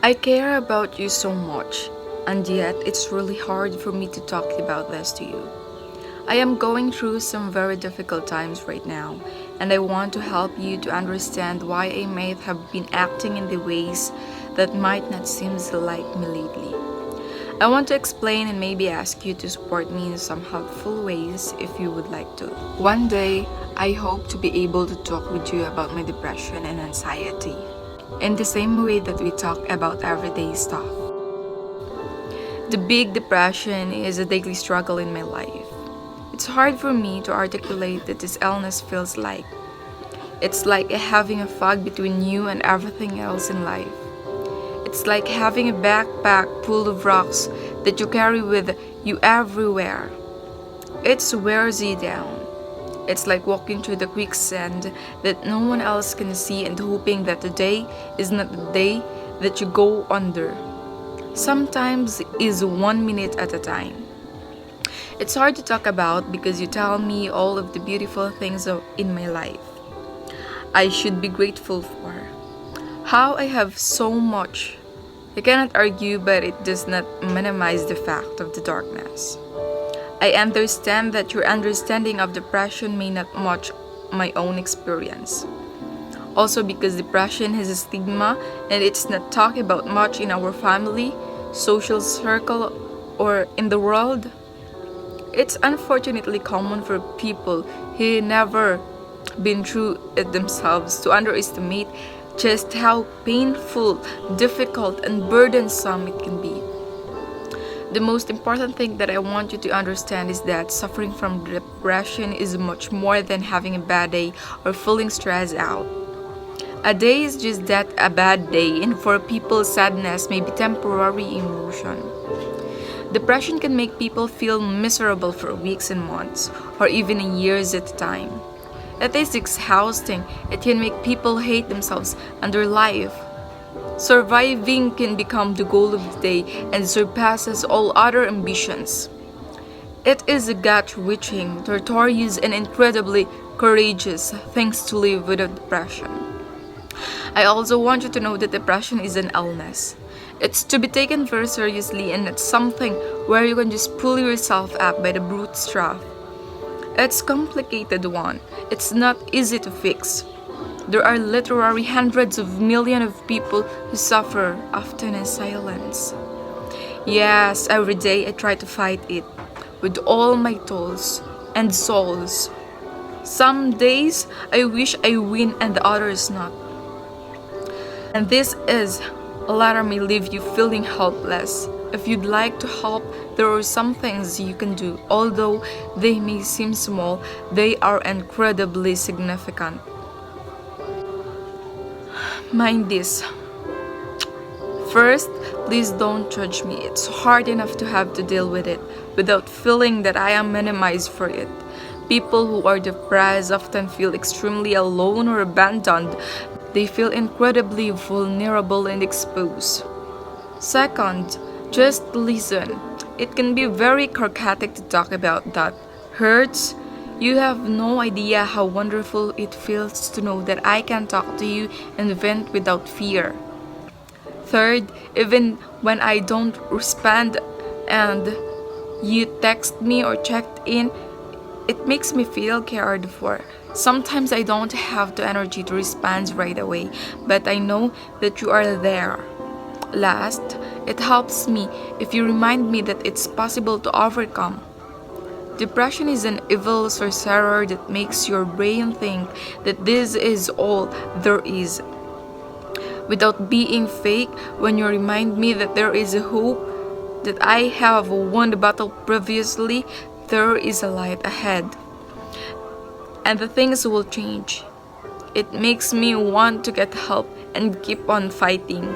I care about you so much, and yet it's really hard for me to talk about this to you. I am going through some very difficult times right now, and I want to help you to understand why I might have been acting in the ways that might not seem like me lately. I want to explain and maybe ask you to support me in some helpful ways if you would like to. One day, I hope to be able to talk with you about my depression and anxiety in the same way that we talk about everyday stuff. The big depression is a daily struggle in my life. It's hard for me to articulate that this illness feels like. It's like having a fog between you and everything else in life. It's like having a backpack full of rocks that you carry with you everywhere. It wears you down. It's like walking through the quicksand that no one else can see and hoping that the day is not the day that you go under. Sometimes is 1 minute at a time. It's hard to talk about because you tell me all of the beautiful things in my life I should be grateful for. How I have so much. I cannot argue, but it does not minimize the fact of the darkness. I understand that your understanding of depression may not match my own experience. Also, because depression has a stigma and it's not talked about much in our family, social circle, or in the world. It's unfortunately common for people who never been through it themselves to underestimate just how painful, difficult, and burdensome it can be. The most important thing that I want you to understand is that suffering from depression is much more than having a bad day or feeling stressed out. A day is just that, a bad day, and for people, sadness may be temporary emotion. Depression can make people feel miserable for weeks and months, or even years at a time. It is exhausting. It can make people hate themselves and their life. Surviving can become the goal of the day and surpasses all other ambitions. It is a gut-wrenching, torturous, and incredibly courageous thing to live with a depression. I also want you to know that depression is an illness. It's to be taken very seriously and it's something where you can just pull yourself up by the bootstrap. It's a complicated one. It's not easy to fix. There are literally hundreds of millions of people who suffer, often in silence. Yes, every day I try to fight it with all my tools and souls. Some days I wish I win and the others not. And this is a letter may leave you feeling helpless. If you'd like to help, there are some things you can do. Although they may seem small, they are incredibly significant. Mind this. First, please don't judge me. It's hard enough to have to deal with it without feeling that I am minimized for it. People who are depressed often feel extremely alone or abandoned. They feel incredibly vulnerable and exposed. Second, just listen. It can be very sarcastic to talk about that. Hurts. You have no idea how wonderful it feels to know that I can talk to you and vent without fear. Third, even when I don't respond and you text me or checked in, it makes me feel cared for. Sometimes I don't have the energy to respond right away, but I know that you are there. Last, it helps me if you remind me that it's possible to overcome. Depression is an evil sorcerer that makes your brain think that this is all there is. Without being fake, when you remind me that there is a hope, that I have won the battle previously, there is a light ahead. And the things will change. It makes me want to get help and keep on fighting.